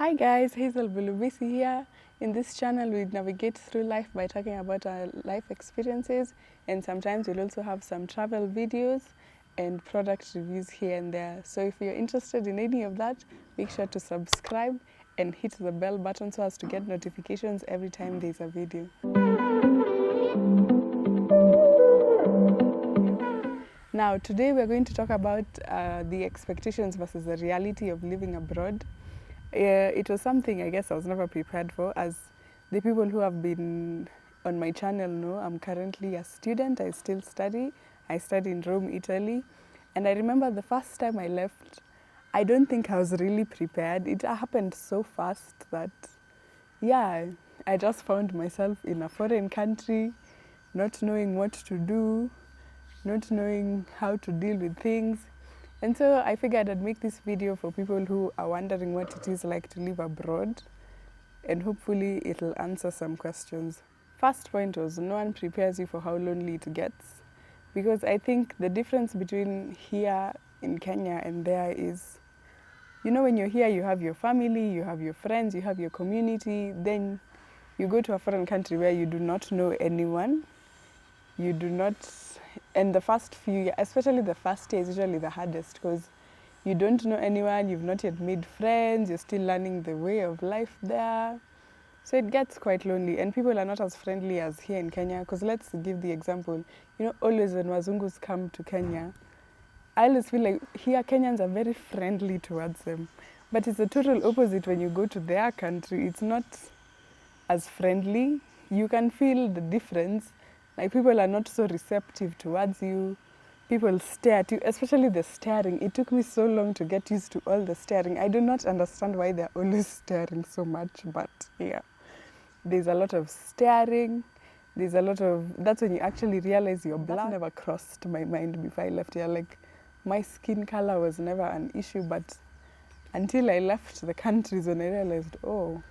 Hi guys, Hazel Bulubisi here. In this channel, we navigate through life by talking about our life experiences, and sometimes we'll also have some travel videos and product reviews here and there. So if you're interested in any of that, make sure to subscribe and hit the bell button so as to get notifications every time there's a video. Now, today we're going to talk about the expectations versus the reality of living abroad. It was something I guess I was never prepared for. As the people who have been on my channel know, I'm currently a student. I still study. I study in Rome, Italy. And I remember the first time I left, I don't think I was really prepared. It happened so fast that, yeah, I just found myself in a foreign country, not knowing what to do, not knowing how to deal with things. And so I figured I'd make this video for people who are wondering what it is like to live abroad, and hopefully it'll answer some questions. First point was, no one prepares you for how lonely it gets, because I think the difference between here in Kenya and there is, you know, when you're here you have your family, you have your friends, you have your community, then you go to a foreign country where you do not know anyone, you do not. And the first few years, especially the first year, is usually the hardest because you don't know anyone, you've not yet made friends, you're still learning the way of life there. So it gets quite lonely, and people are not as friendly as here in Kenya. Because let's give the example, you know, always when Wazungus come to Kenya, I always feel like here Kenyans are very friendly towards them. But it's the total opposite when you go to their country. It's not as friendly. You can feel the difference. Like, people are not so receptive towards you. People stare at you, especially the staring. It took me so long to get used to all the staring. I do not understand why they're always staring so much, but yeah. There's a lot of staring. There's a lot of, that's when you actually realize you're black. That never crossed my mind before I left here. Like, my skin color was never an issue, but until I left the countries when I realized, oh,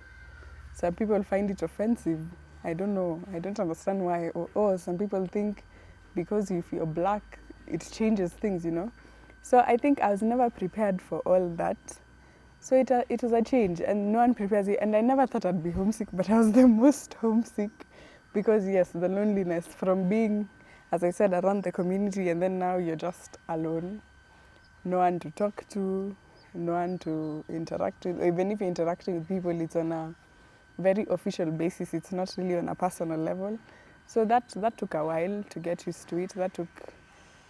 some people find it offensive. I don't know. I don't understand why. Or some people think because if you're black, it changes things, you know. So I think I was never prepared for all that. So it was a change, and no one prepares you. And I never thought I'd be homesick, but I was the most homesick because, yes, the loneliness from being, as I said, around the community, and then now you're just alone. No one to talk to, no one to interact with. Even if you're interacting with people, it's on a very official basis. It's not really on a personal level. So that took a while to get used to it. That took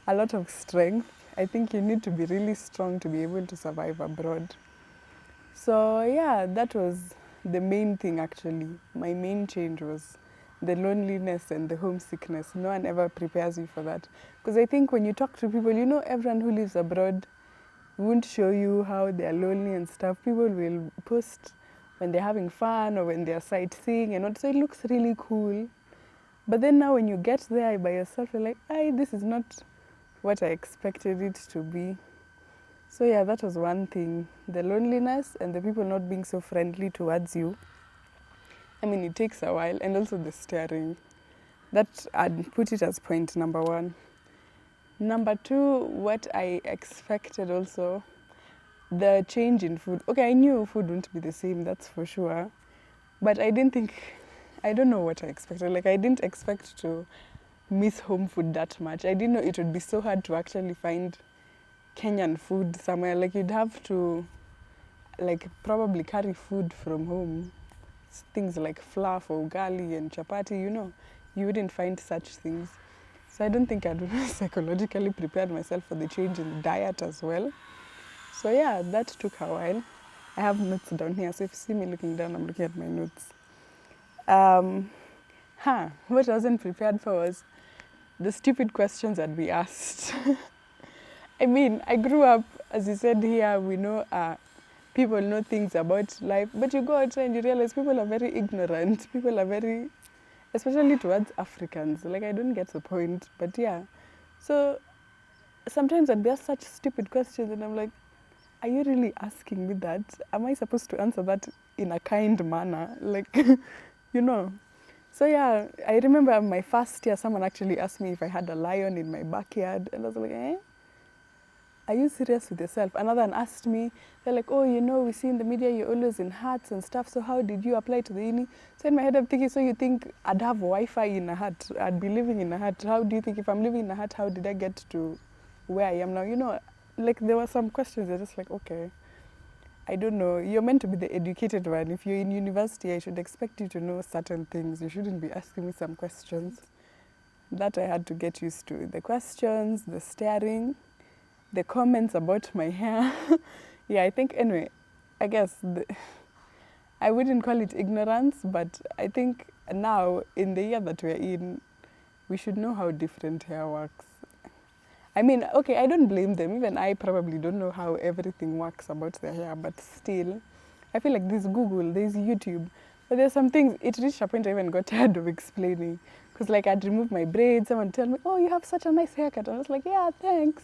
a lot of strength. I think you need to be really strong to be able to survive abroad. So yeah, that was the main thing actually. My main change was the loneliness and the homesickness. No one ever prepares you for that. Because I think when you talk to people, you know, everyone who lives abroad won't show you how they're lonely and stuff. People will post when they're having fun or when they're sightseeing and what, so it looks really cool. But then now when you get there by yourself, you're like, this is not what I expected it to be. So yeah, that was one thing. The loneliness and the people not being so friendly towards you. I mean, it takes a while, and also the staring. That, I'd put it as point number one. Number two, what I expected also, the change in food. Okay, I knew food wouldn't be the same, that's for sure. But I didn't think, I don't know what I expected. Like, I didn't expect to miss home food that much. I didn't know it would be so hard to actually find Kenyan food somewhere. Like, you'd have to, like, probably carry food from home. Things like flour for ugali and chapati, you know. You wouldn't find such things. So I don't think I'd psychologically prepared myself for the change in diet as well. So yeah, that took a while. I have notes down here, so if you see me looking down, I'm looking at my notes. What I wasn't prepared for was the stupid questions I'd be asked. I mean, I grew up, as you said here, we know people know things about life, but you go outside and you realize people are very ignorant. People are very, especially towards Africans. Like, I don't get the point, but yeah. So sometimes I'd be asked such stupid questions, and I'm like, are you really asking me that? Am I supposed to answer that in a kind manner? Like, you know. So yeah, I remember my first year, someone actually asked me if I had a lion in my backyard. And I was like, are you serious with yourself? Another one asked me, they're like, oh, we see in the media you're always in huts and stuff, so how did you apply to the uni? So in my head I'm thinking, so you think I'd have Wi-Fi in a hut? I'd be living in a hut. How do you think if I'm living in a hut, how did I get to where I am now? Like there were some questions that are just like, okay, I don't know. You're meant to be the educated one. If you're in university, I should expect you to know certain things. You shouldn't be asking me some questions. That I had to get used to. The questions, the staring, the comments about my hair. Yeah, I think, anyway, I guess I wouldn't call it ignorance, but I think now, in the year that we're in, we should know how different hair works. I mean, okay, I don't blame them. Even I probably don't know how everything works about their hair, but still, I feel like there's Google, there's YouTube, but there's some things, it reached a point I even got tired of explaining. Because like I'd remove my braids, someone would tell me, oh, you have such a nice haircut. And I was like, yeah, thanks.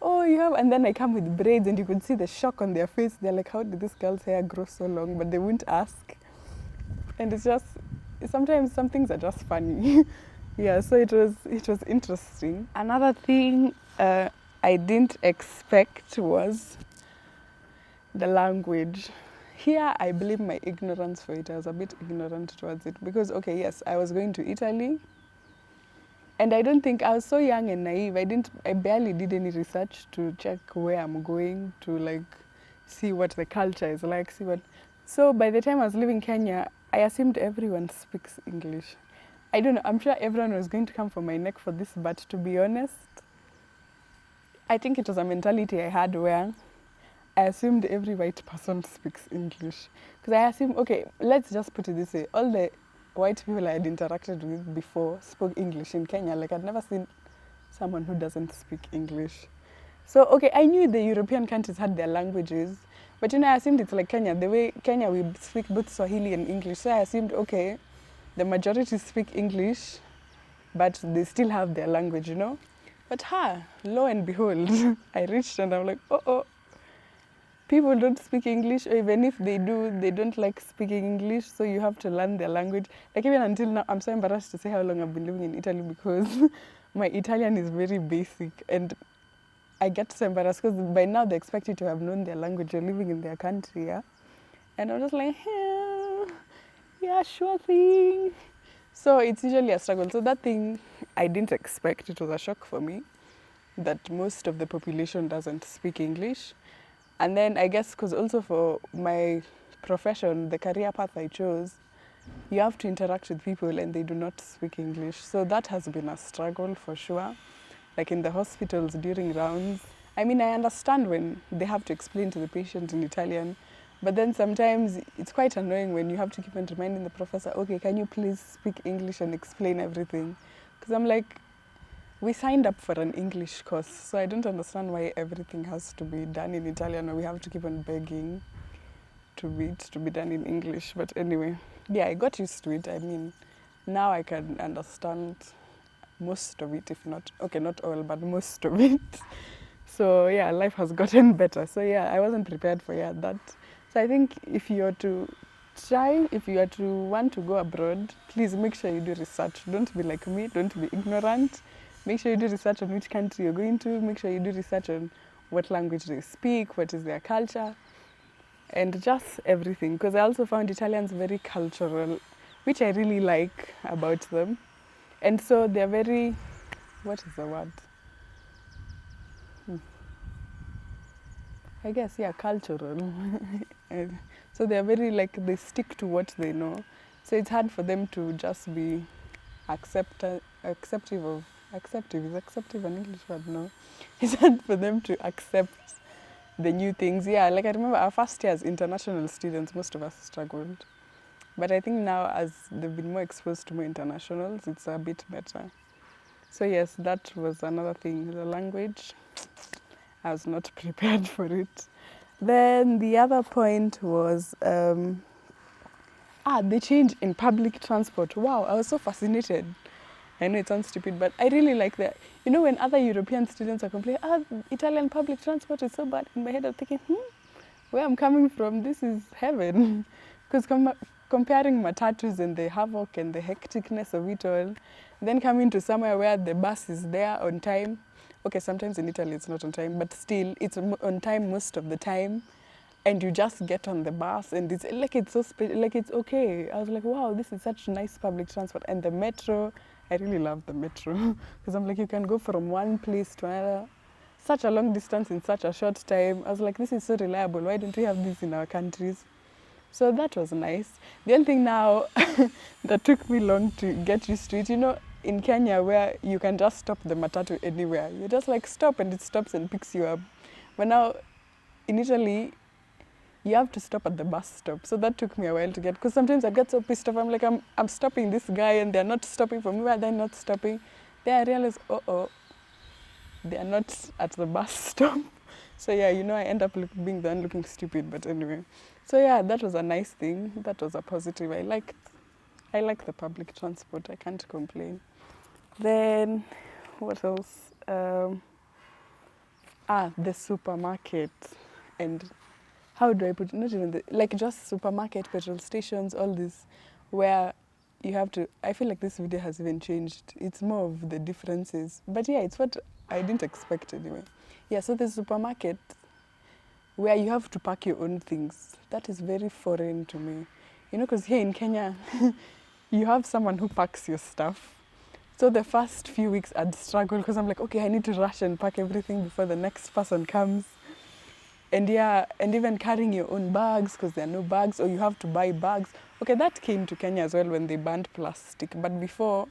Oh, you have, and then I come with braids and you could see the shock on their face. They're like, how did this girl's hair grow so long? But they wouldn't ask. And it's just, sometimes some things are just funny. Yeah, so it was interesting. Another thing I didn't expect was the language. Here, I blame my ignorance for it. I was a bit ignorant towards it because, okay, yes, I was going to Italy, and I don't think I was so young and naive. I barely did any research to check where I'm going to, like, see what the culture is like. So by the time I was leaving Kenya, I assumed everyone speaks English. I don't know. I'm sure everyone was going to come for my neck for this, but to be honest, I think it was a mentality I had where I assumed every white person speaks English. Because I assumed, okay, let's just put it this way. All the white people I had interacted with before spoke English in Kenya. Like, I'd never seen someone who doesn't speak English. So, okay, I knew the European countries had their languages. But, I assumed it's like Kenya. The way Kenya, we speak both Swahili and English. So I assumed, okay, the majority speak English, but they still have their language, But lo and behold, I reached and I'm like, oh, people don't speak English, or even if they do, they don't like speaking English, so you have to learn their language. Like even until now, I'm so embarrassed to say how long I've been living in Italy because my Italian is very basic, and I get so embarrassed because by now they expect you to have known their language, you're living in their country, yeah? And I'm just like, yeah, sure thing. So it's usually a struggle. So that thing, I didn't expect. It was a shock for me that most of the population doesn't speak English. And then I guess because also for my profession, the career path I chose, you have to interact with people and they do not speak English. So that has been a struggle for sure. Like in the hospitals during rounds. I mean, I understand when they have to explain to the patient in Italian, but then sometimes it's quite annoying when you have to keep on reminding the professor, okay, can you please speak English and explain everything? Because I'm like, we signed up for an English course, so I don't understand why everything has to be done in Italian or we have to keep on begging to be done in English. But anyway, yeah, I got used to it. I mean, now I can understand most of it, if not, okay, not all, but most of it. So yeah, life has gotten better. So yeah, I wasn't prepared for that. So I think if you are to want to go abroad, please make sure you do research. Don't be like me, don't be ignorant. Make sure you do research on which country you're going to. Make sure you do research on what language they speak, what is their culture, and just everything. Because I also found Italians very cultural, which I really like about them. And so they're very, what is the word? I guess, yeah, cultural. So they're very, like, they stick to what they know. So it's hard for them to just be acceptive. Is acceptive an English word? No. It's hard for them to accept the new things. Yeah, like I remember our first year as international students, most of us struggled. But I think now as they've been more exposed to more internationals, it's a bit better. So yes, that was another thing, the language. I was not prepared for it. Then the other point was the change in public transport. Wow, I was so fascinated. I know it sounds stupid, but I really like that. When other European students are complaining, Italian public transport is so bad, in my head I'm thinking, where I'm coming from, this is heaven. Because comparing matatus and the havoc and the hecticness of it all, then coming to somewhere where the bus is there on time, okay, sometimes in Italy it's not on time, but still it's on time most of the time. And you just get on the bus and it's like it's so like it's okay. I was like, wow, this is such nice public transport. And the metro, I really love the metro because I'm like, you can go from one place to another, such a long distance in such a short time. I was like, this is so reliable. Why don't we have this in our countries? So that was nice. The only thing now that took me long to get used to it, you know, in Kenya where you can just stop the matatu anywhere. You just like stop and it stops and picks you up. But now in Italy, you have to stop at the bus stop. So that took me a while to get, because sometimes I get so pissed off. I'm like, I'm stopping this guy and they're not stopping for me. Why are they not stopping? Then I realize, they're not at the bus stop. So yeah, you know, I end up being the one looking stupid, but anyway. So yeah, that was a nice thing. That was a positive. I like the public transport. I can't complain. Then, what else? The supermarket. And how do I put it? Not even like just supermarket, petrol stations, all this, where you have to, I feel like this video has even changed. It's more of the differences. But yeah, it's what I didn't expect anyway. Yeah, so the supermarket where you have to pack your own things, that is very foreign to me. You know, because here in Kenya, you have someone who packs your stuff. So the first few weeks I'd struggle because I'm like, okay, I need to rush and pack everything before the next person comes. And yeah, and even carrying your own bags because there are no bags, or you have to buy bags. Okay, that came to Kenya as well when they banned plastic. But before,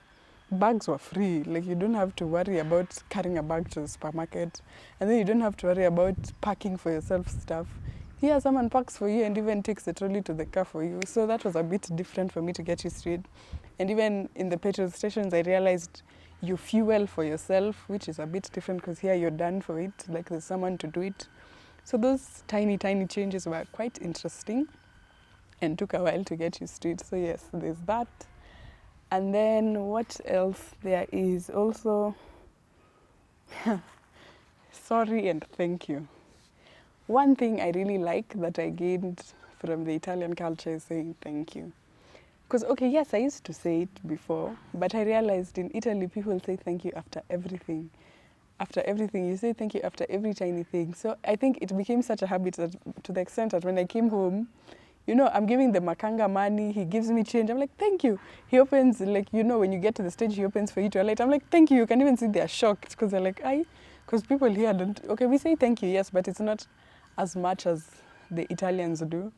bags were free. Like, you don't have to worry about carrying a bag to the supermarket. And then you don't have to worry about packing for yourself stuff. Here, someone packs for you and even takes the trolley to the car for you. So that was a bit different for me to get used to it. And even in the petrol stations, I realized you fuel for yourself, which is a bit different because here you're done for it. Like, there's someone to do it. So those tiny, tiny changes were quite interesting and took a while to get used to it. So yes, there's that. And then what else there is also, sorry and thank you. One thing I really like that I gained from the Italian culture is saying thank you. Because, okay, yes, I used to say it before, but I realized in Italy people say thank you after everything. After everything, you say thank you after every tiny thing. So I think it became such a habit that, to the extent that when I came home, you know, I'm giving the makanga money, he gives me change. I'm like, thank you. He opens, like, you know, when you get to the stage, he opens for you to alight. I'm like, thank you. You can even see they're shocked because they're like, because people here don't, okay, we say thank you, yes, but it's not as much as the Italians do.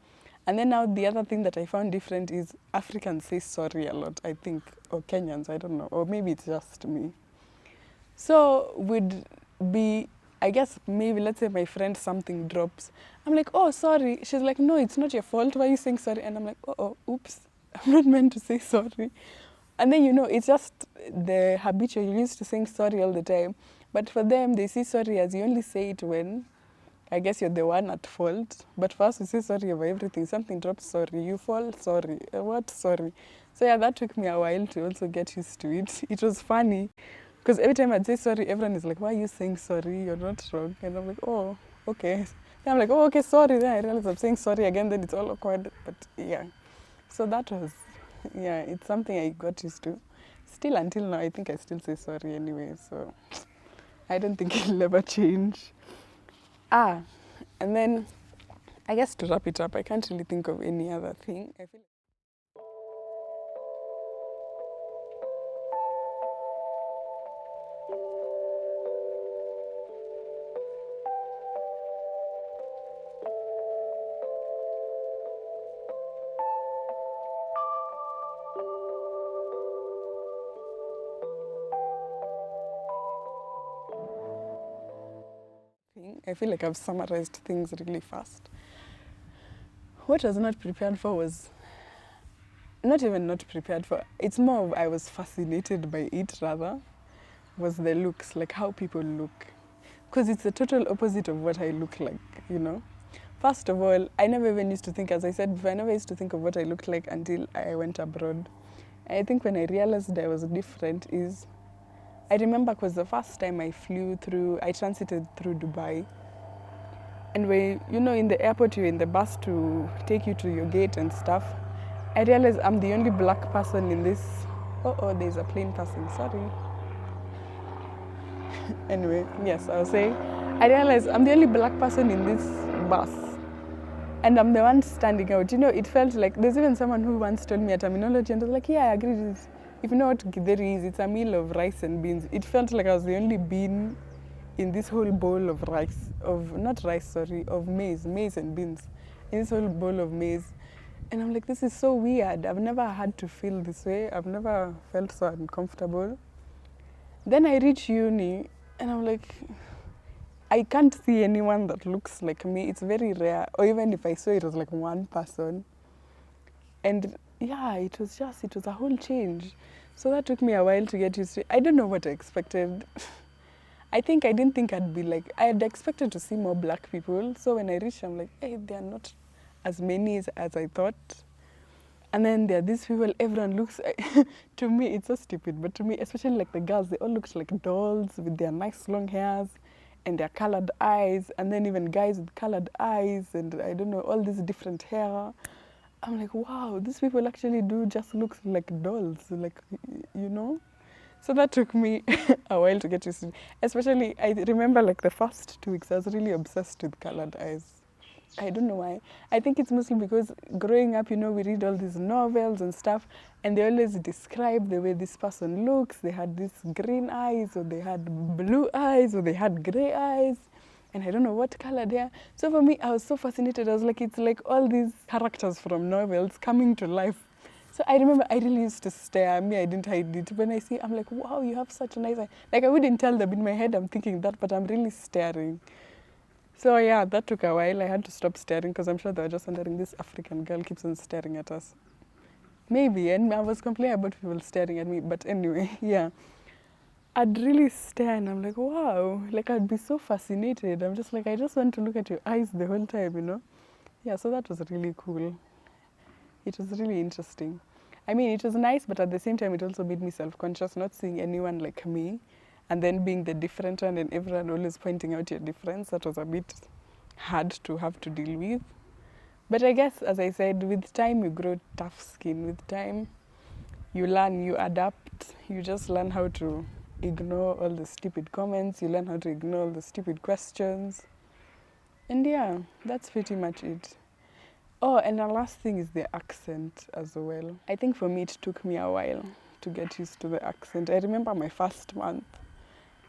And then now the other thing that I found different is Africans say sorry a lot, I think, or Kenyans, I don't know, or maybe it's just me. So would be, I guess maybe let's say my friend something drops. I'm like, oh, sorry. She's like, no, it's not your fault. Why are you saying sorry? And I'm like, oops, I'm not meant to say sorry. And then, you know, it's just the habitual, you're used to saying sorry all the time. But for them, they see sorry as you only say it when, I guess you're the one at fault. But for us, we say sorry over everything. Something drops, sorry. You fall, sorry. What? Sorry. So yeah, that took me a while to also get used to it. It was funny. Because every time I'd say sorry, everyone is like, why are you saying sorry? You're not wrong. And I'm like, oh, okay. Then I'm like, oh, okay, sorry. Then I realize I'm saying sorry again, then it's all awkward. But yeah. So that was, yeah, it's something I got used to. Still until now, I think I still say sorry anyway. So I don't think it'll ever change. And then I guess to wrap it up, I can't really think of any other thing. I feel like I've summarized things really fast. What I was not prepared for was not even not prepared for. It's more of I was fascinated by it rather, was the looks, like how people look. Because it's the total opposite of what I look like, you know. First of all, I never even used to think, as I said before, I never used to think of what I looked like until I went abroad. And I think when I realized I was different is, I remember because the first time I transited through Dubai. And when, you know, in the airport, you're in the bus to take you to your gate and stuff. I realized I'm the only black person in this. There's a plane passing, sorry. Anyway, yes, I was saying, I realized I'm the only black person in this bus. And I'm the one standing out. You know, it felt like, there's even someone who once told me a terminology and I was like, yeah, I agree with this. If you know what githeri is, it's a meal of rice and beans. It felt like I was the only bean in this whole bowl of rice, of maize and beans. In this whole bowl of maize. And I'm like, this is so weird. I've never had to feel this way. I've never felt so uncomfortable. Then I reach uni and I'm like, I can't see anyone that looks like me. It's very rare. Or even if I saw it was like one person. And yeah, it was a whole change. So that took me a while to get used to it. I don't know what I expected. I didn't think I'd be like, I had expected to see more black people. So when I reached, I'm like, hey, there are not as many as I thought. And then there are these people, everyone looks, to me, it's so stupid, but to me, especially like the girls, they all looked like dolls with their nice long hairs and their colored eyes, and then even guys with colored eyes, and I don't know, all this different hair. I'm like, wow, these people actually do just look like dolls, like, you know? So that took me a while to get used to. Especially, I remember like the first 2 weeks, I was really obsessed with colored eyes. I don't know why. I think it's mostly because growing up, you know, we read all these novels and stuff, and they always describe the way this person looks. They had these green eyes, or they had blue eyes, or they had gray eyes, and I don't know what color they are. So for me, I was so fascinated. I was like, it's like all these characters from novels coming to life. So I remember I really used to stare. I didn't hide it. When I see, I'm like, wow, you have such a nice eye. Like, I wouldn't tell them in my head I'm thinking that, but I'm really staring. So yeah, that took a while. I had to stop staring because I'm sure they were just wondering, this African girl keeps on staring at us. Maybe, and I was complaining about people staring at me, but anyway, yeah. I'd really stare and I'm like, wow, like I'd be so fascinated. I'm just like, I just want to look at your eyes the whole time, you know? Yeah, so that was really cool. It was really interesting. I mean, it was nice, but at the same time, it also made me self-conscious, not seeing anyone like me. And then being the different one and everyone always pointing out your difference, that was a bit hard to have to deal with. But I guess, as I said, with time you grow tough skin. With time you learn, you adapt, you just learn how to ignore all the stupid comments, you learn how to ignore all the stupid questions. And yeah, that's pretty much it. Oh, and the last thing is the accent as well. I think for me it took me a while to get used to the accent. I remember my first month.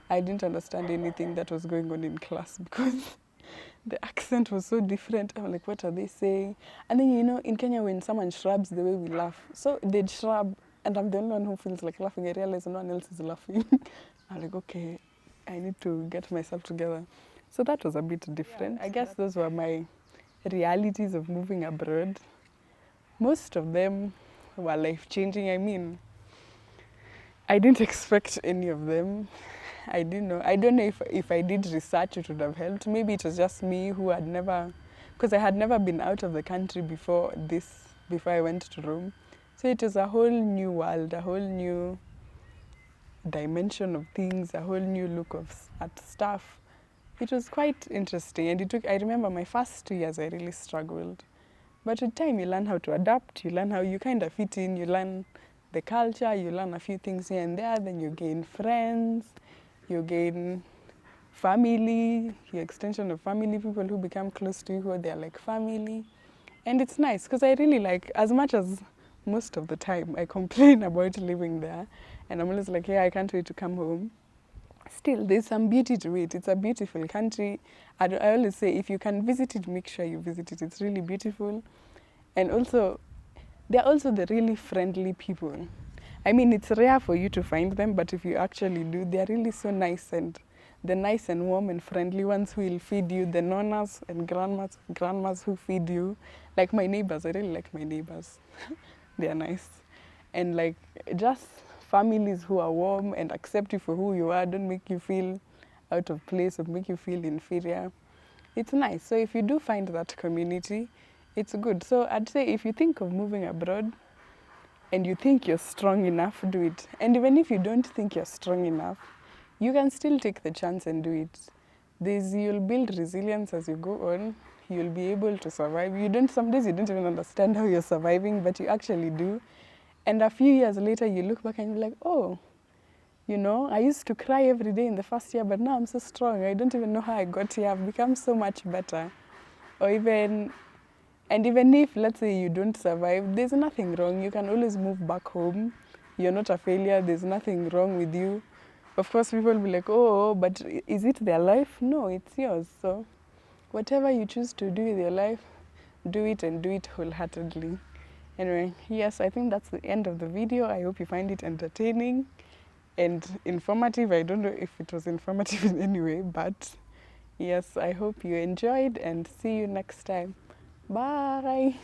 I didn't understand anything that was going on in class because the accent was so different. I'm like, what are they saying? And then, you know, in Kenya, when someone shrubs, the way we laugh. So they'd shrub, and I'm the only one who feels like laughing. I realize no one else is laughing. I'm like, okay, I need to get myself together. So that was a bit different. Yeah, I guess those were my realities of moving abroad. Most of them were life-changing. I mean, I didn't expect any of them. I didn't know. I don't know if I did research, it would have helped. Maybe it was just me who had never, because I had never been out of the country before I went to Rome. So it was a whole new world, a whole new dimension of things, a whole new look at stuff. It was quite interesting, and I remember my first 2 years I really struggled. But with time you learn how to adapt, you learn how you kind of fit in, you learn the culture, you learn a few things here and there, then you gain friends, you gain family, your extension of family, people who become close to you, who they're like family. And it's nice, because I really like, as much as most of the time I complain about living there, and I'm always like, yeah, I can't wait to come home. Still, there's some beauty to it. It's a beautiful country. I always say, if you can visit it, make sure you visit it. It's really beautiful. And also, they're also the really friendly people. I mean, it's rare for you to find them, but if you actually do, they're really so nice, and the nice and warm and friendly ones who will feed you, the nonnas and grandmas who feed you. Like my neighbors, I really like my neighbors. They're nice. And like, just families who are warm and accept you for who you are, don't make you feel out of place or make you feel inferior. It's nice. So if you do find that community, it's good. So I'd say if you think of moving abroad and you think you're strong enough, do it. And even if you don't think you're strong enough, you can still take the chance and do it. You'll build resilience as you go on. You'll be able to survive. Some days you don't even understand how you're surviving, but you actually do. And a few years later, you look back and you're like, oh, You know, I used to cry every day in the first year, but now I'm so strong. I don't even know how I got here. I've become so much better. Or even, and even if, let's say, you don't survive, there's nothing wrong. You can always move back home. You're not a failure. There's nothing wrong with you. Of course, people will be like, oh, but is it their life? No, it's yours. So whatever you choose to do with your life, do it and do it wholeheartedly. Anyway, yes, I think that's the end of the video. I hope you find it entertaining and informative. I don't know if it was informative in any way, but yes, I hope you enjoyed and see you next time. Bye.